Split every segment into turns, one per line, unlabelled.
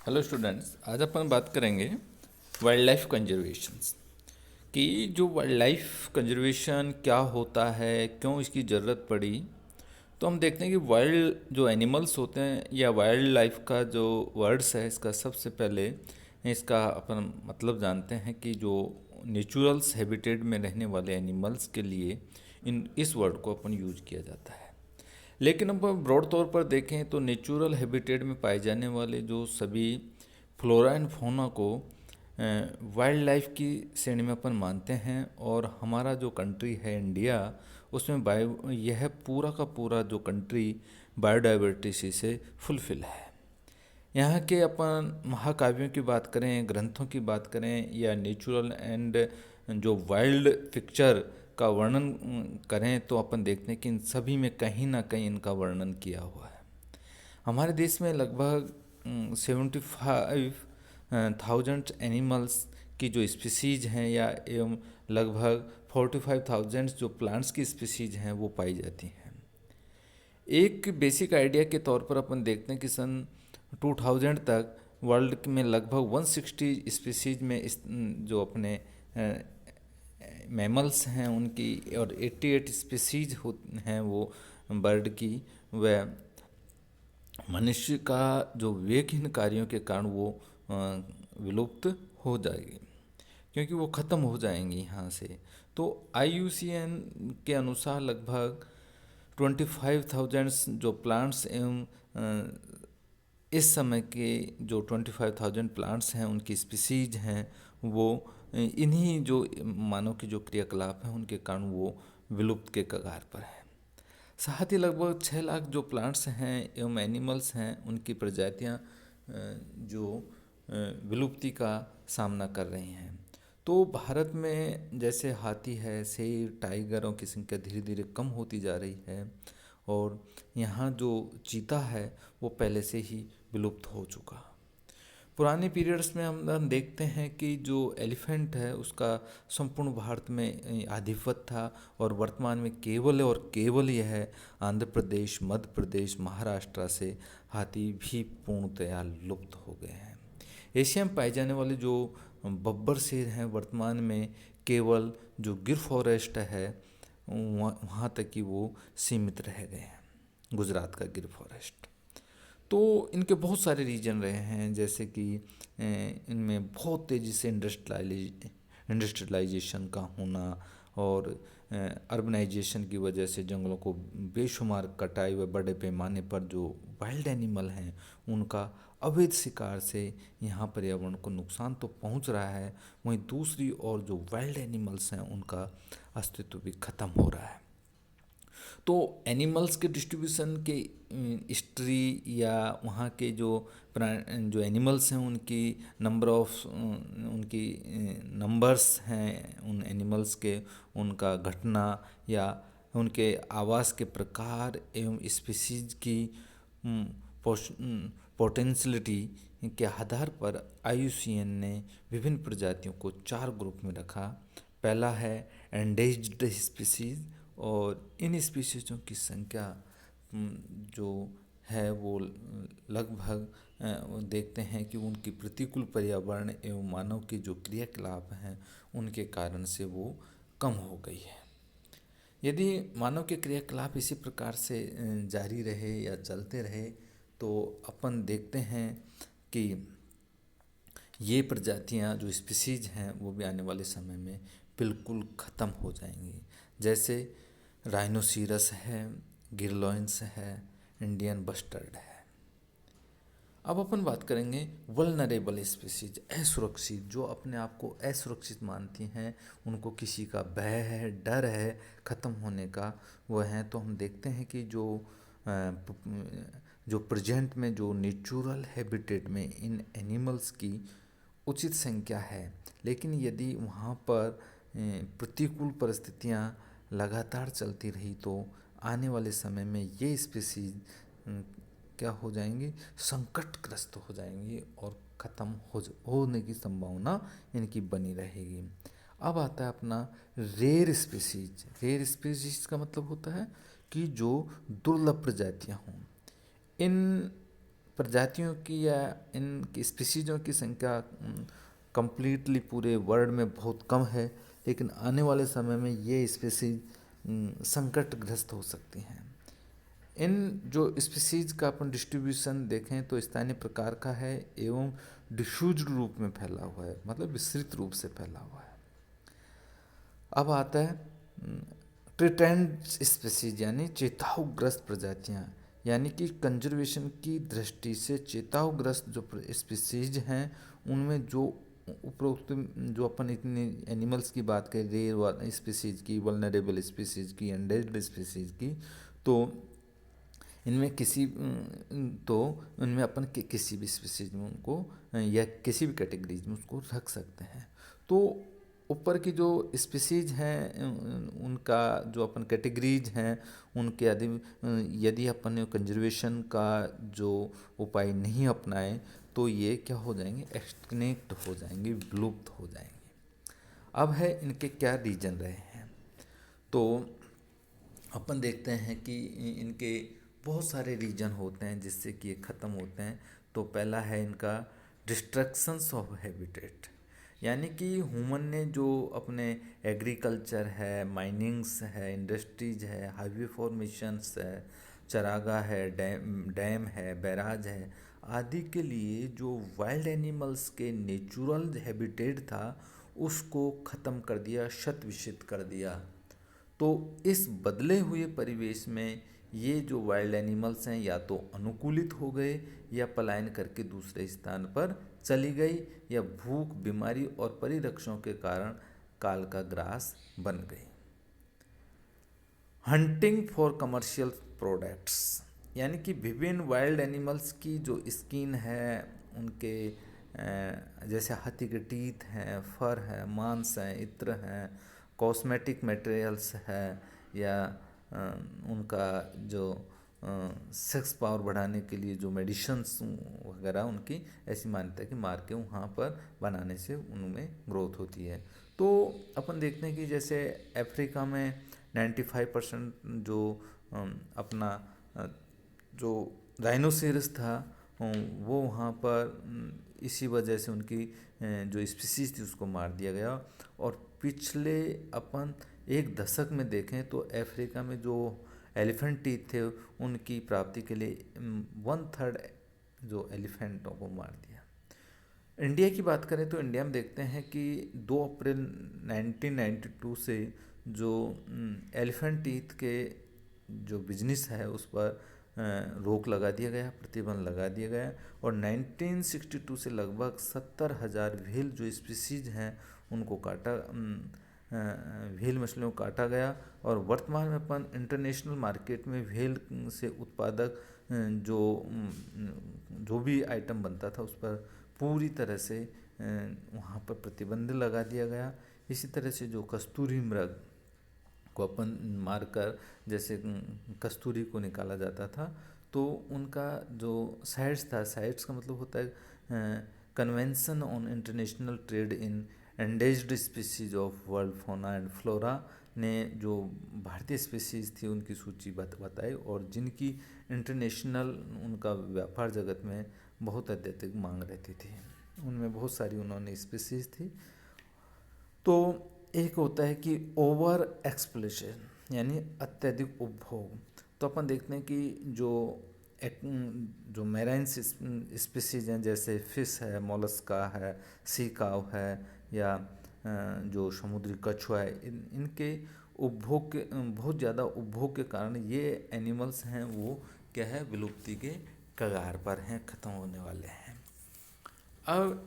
Hello students, आज अपन बात करेंगे वाइल्ड लाइफ कंजर्वेशंस कि जो वाइल्ड लाइफ कंजर्वेशन क्या होता है, क्यों इसकी ज़रूरत पड़ी। तो हम देखते हैं कि वाइल्ड जो एनिमल्स होते हैं या वाइल्ड लाइफ का जो वर्ड्स है, इसका सबसे पहले इसका अपन मतलब जानते हैं कि जो नेचुरल्स हैबिटेट में रहने वाले एनिमल्स के लिए इस वर्ड को अपन यूज किया जाता है। लेकिन अब ब्रॉड तौर पर देखें तो नेचुरल हैबिटेट में पाए जाने वाले जो सभी फ्लोरा एंड फौना को वाइल्ड लाइफ की श्रेणी में अपन मानते हैं। और हमारा जो कंट्री है इंडिया, उसमें बायो यह पूरा का पूरा जो कंट्री बायोडाइवर्सिटी से फुलफिल है। यहाँ के अपन महाकाव्यों की बात करें, ग्रंथों की बात करें या नेचुरल एंड जो वाइल्ड पिक्चर का वर्णन करें, तो अपन देखते हैं कि इन सभी में कहीं ना कहीं इनका वर्णन किया हुआ है। हमारे देश में लगभग 75,000 एनिमल्स की जो स्पीसीज हैं या एवं लगभग 45,000 जो प्लांट्स की स्पीसीज हैं वो पाई जाती हैं। एक बेसिक आइडिया के तौर पर अपन देखते हैं कि सन 2000 तक वर्ल्ड में लगभग 160 स्पीसीज में जो अपने मैमल्स हैं उनकी, और 88 स्पीसीज हैं वो बर्ड की, वह मनुष्य का जो विवेकहीन कार्यों के कारण वो विलुप्त हो जाएगी, क्योंकि वो ख़त्म हो जाएंगी यहाँ से। तो IUCN के अनुसार लगभग 25,000 जो प्लांट्स एवं इस समय के जो 25,000 प्लांट्स हैं उनकी स्पीसीज हैं वो इन्हीं जो मानव की जो क्रियाकलाप हैं उनके कारण वो विलुप्त के कगार पर है। साथ ही लगभग 6 लाख जो प्लांट्स हैं एवं एनिमल्स हैं उनकी प्रजातियां जो विलुप्ति का सामना कर रही हैं। तो भारत में जैसे हाथी है, शेर, टाइगरों की संख्या धीरे धीरे कम होती जा रही है, और यहाँ जो चीता है वो पहले से ही विलुप्त हो चुका। पुराने पीरियड्स में हम देखते हैं कि जो एलिफेंट है उसका संपूर्ण भारत में आधिपत्य था, और वर्तमान में केवल और केवल यह आंध्र प्रदेश, मध्य प्रदेश, महाराष्ट्र से हाथी भी पूर्णतया लुप्त हो गए हैं। एशिया में पाए जाने वाले जो बब्बर शेर हैं वर्तमान में केवल जो गिर फॉरेस्ट है वहाँ तक कि वो सीमित रह गए हैं, गुजरात का गिर फॉरेस्ट। तो इनके बहुत सारे रीजन रहे हैं, जैसे कि इनमें बहुत तेज़ी से इंडस्ट्रियलाइजेशन का होना, और अर्बनाइजेशन की वजह से जंगलों को बेशुमार कटाई व बड़े पैमाने पर जो वाइल्ड एनिमल हैं उनका अवैध शिकार से यहाँ पर्यावरण को नुकसान तो पहुँच रहा है, वहीं दूसरी ओर जो वाइल्ड एनिमल्स हैं उनका अस्तित्व भी खत्म हो रहा है। तो एनिमल्स के डिस्ट्रीब्यूशन के हिस्ट्री या वहाँ के जो एनिमल्स हैं उनकी नंबर ऑफ उनकी नंबर्स हैं उन एनिमल्स के, उनका घटना या उनके आवास के प्रकार एवं स्पीसीज की पोटेंशियलिटी के आधार पर IUCN ने विभिन्न प्रजातियों को 4 ग्रुप में रखा। पहला है एंडेज्ड स्पीसीज, और इन स्पीसीजों की संख्या जो है वो लगभग देखते हैं कि उनकी प्रतिकूल पर्यावरण एवं मानव के जो क्रियाकलाप हैं उनके कारण से वो कम हो गई है। यदि मानव के क्रियाकलाप इसी प्रकार से जारी रहे या चलते रहे तो अपन देखते हैं कि ये प्रजातियां जो स्पीसीज हैं वो भी आने वाले समय में बिल्कुल ख़त्म हो जाएंगी। जैसे राइनोसीरस है, गिरलॉइंस है, इंडियन बस्टर्ड है। अब अपन बात करेंगे वल्नरेबल स्पीसीज, असुरक्षित, जो अपने आप को असुरक्षित मानती हैं, उनको किसी का भय है, डर है ख़त्म होने का, वो हैं। तो हम देखते हैं कि जो प्रेजेंट में जो नेचुरल हैबिटेट में इन एनिमल्स की उचित संख्या है, लेकिन यदि वहाँ पर प्रतिकूल परिस्थितियाँ लगातार चलती रही तो आने वाले समय में ये स्पीसीज क्या हो जाएंगी, संकटग्रस्त हो जाएंगी और ख़त्म होने की संभावना इनकी बनी रहेगी। अब आता है अपना रेयर स्पीसीज। रेयर स्पीसीज का मतलब होता है कि जो दुर्लभ प्रजातियां हों। इन प्रजातियों की या इन स्पीसीजों की संख्या कंप्लीटली पूरे वर्ल्ड में बहुत कम है, लेकिन आने वाले समय में ये स्पीसीज संकटग्रस्त हो सकती हैं। इन जो स्पीसीज का अपन डिस्ट्रीब्यूशन देखें तो स्थानीय प्रकार का है एवं डिफ्यूज रूप में फैला हुआ है, मतलब विस्तृत रूप से फैला हुआ है। अब आता है थ्रेटेंड स्पीसीज यानी चेतावग्रस्त प्रजातियां, यानी कि कंजर्वेशन की दृष्टि से चेतावग्रस्त जो स्पीसीज हैं उनमें जो उपरोक्त जो अपन इतने एनिमल्स की बात करें, रेयर स्पीसीज की, वल्नरेबल स्पीसीज की, एंडेंजर्ड स्पीसीज की, तो इनमें तो इनमें अपन किसी भी स्पीसीज में उनको या किसी भी कैटेगरीज में उसको रख सकते हैं। तो ऊपर की जो स्पीसीज हैं उनका जो अपन कैटेगरीज हैं उनके यदि अपन कंजर्वेशन का जो उपाय नहीं अपनाएं तो ये क्या हो जाएंगे, एक्सटिंक्ट हो जाएंगे, विलुप्त हो जाएंगे। अब है इनके क्या रीजन रहे हैं, तो अपन देखते हैं कि इनके बहुत सारे रीजन होते हैं जिससे कि ये ख़त्म होते हैं। तो पहला है इनका डिस्ट्रक्शंस ऑफ हैबिटेट, यानी कि ह्यूमन ने जो अपने एग्रीकल्चर है, माइनिंग्स है, इंडस्ट्रीज है, हाईवे फॉर्मेशंस है, चरागाह है, डैम है, बैराज है आदि के लिए जो वाइल्ड एनिमल्स के नेचुरल हैबिटेट था उसको ख़त्म कर दिया, शत विशत कर दिया। तो इस बदले हुए परिवेश में ये जो वाइल्ड एनिमल्स हैं या तो अनुकूलित हो गए या पलायन करके दूसरे स्थान पर चली गई या भूख, बीमारी और परिरक्षणों के कारण काल का ग्रास बन गई। हंटिंग फॉर कमर्शियल प्रोडक्ट्स, यानी कि विभिन्न वाइल्ड एनिमल्स की जो स्किन है उनके जैसे हाथी के टीथ हैं, फर है, मांस हैं, इत्र हैं, कॉस्मेटिक मटेरियल्स है या उनका जो सेक्स पावर बढ़ाने के लिए जो मेडिसिन्स वगैरह उनकी ऐसी मान्यता है कि मार के वहाँ पर बनाने से उनमें ग्रोथ होती है। तो अपन देखते हैं कि जैसे अफ्रीका में 95% जो अपना जो राइनोसेरस था वो वहाँ पर इसी वजह से उनकी जो स्पीसीज थी उसको मार दिया गया। और पिछले अपन एक दशक में देखें तो अफ्रीका में जो एलिफेंट टीथ थे उनकी प्राप्ति के लिए 1/3 जो एलिफेंटों को मार दिया। इंडिया की बात करें तो इंडिया में देखते हैं कि 2 अप्रैल 1992 से जो एलिफेंट टीथ के जो बिजनेस है उस पर रोक लगा दिया गया, प्रतिबंध लगा दिया गया। और 1962 से लगभग 70,000 व्हेल जो स्पीसीज हैं उनको काटा, व्हेल मछलियों को काटा गया। और वर्तमान में अपन इंटरनेशनल मार्केट में व्हेल से उत्पादक जो भी आइटम बनता था उस पर पूरी तरह से वहाँ पर प्रतिबंध लगा दिया गया। इसी तरह से जो कस्तूरी मृग को अपन मारकर जैसे कस्तूरी को निकाला जाता था तो उनका जो साइट्स था, साइट्स का मतलब होता है convention on international trade in endangered species of world fauna and flora ने जो भारतीय स्पीसीज थी उनकी सूची बताई और जिनकी इंटरनेशनल उनका व्यापार जगत में बहुत अत्यधिक मांग रहती थी, उनमें बहुत सारी उन्होंने स्पीसीज थी। तो एक होता है कि ओवर एक्सप्लोरेशन यानी अत्यधिक उपभोग। तो अपन देखते हैं कि जो मैराइन स्पीसीज हैं जैसे फिश है, मोलस्का है, सी काव है या जो समुद्री कछुआ है, इनके उपभोग के बहुत ज़्यादा उपभोग के कारण ये एनिमल्स हैं वो क्या है, विलुप्ति के कगार पर हैं, ख़त्म होने वाले हैं। अब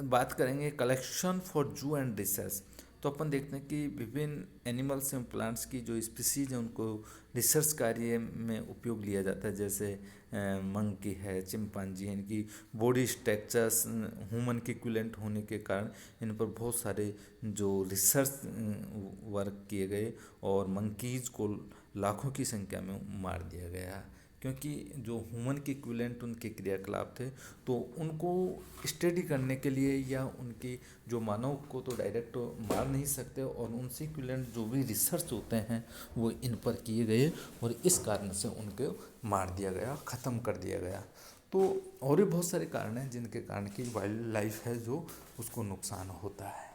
बात करेंगे कलेक्शन फॉर जू एंड रिसर्च। तो अपन देखते हैं कि विभिन्न एनिमल्स एवं प्लांट्स की जो स्पीसीज हैं उनको रिसर्च कार्य में उपयोग लिया जाता है। जैसे मंकी है, चिंपांजी है, इनकी बॉडी स्ट्रक्चर्स ह्यूमन के इक्विवेलेंट होने के कारण इन पर बहुत सारे जो रिसर्च वर्क किए गए और मंकीज़ को लाखों की संख्या में मार दिया गया, क्योंकि जो ह्यूमन के इक्विवेलेंट उनके क्रियाकलाप थे, तो उनको स्टडी करने के लिए या उनकी जो मानव को तो डायरेक्ट मार नहीं सकते, और उनसे इक्विवेलेंट जो भी रिसर्च होते हैं वो इन पर किए गए, और इस कारण से उनको मार दिया गया, ख़त्म कर दिया गया। तो और भी बहुत सारे कारण हैं जिनके कारण कि वाइल्ड लाइफ है जो उसको नुकसान होता है।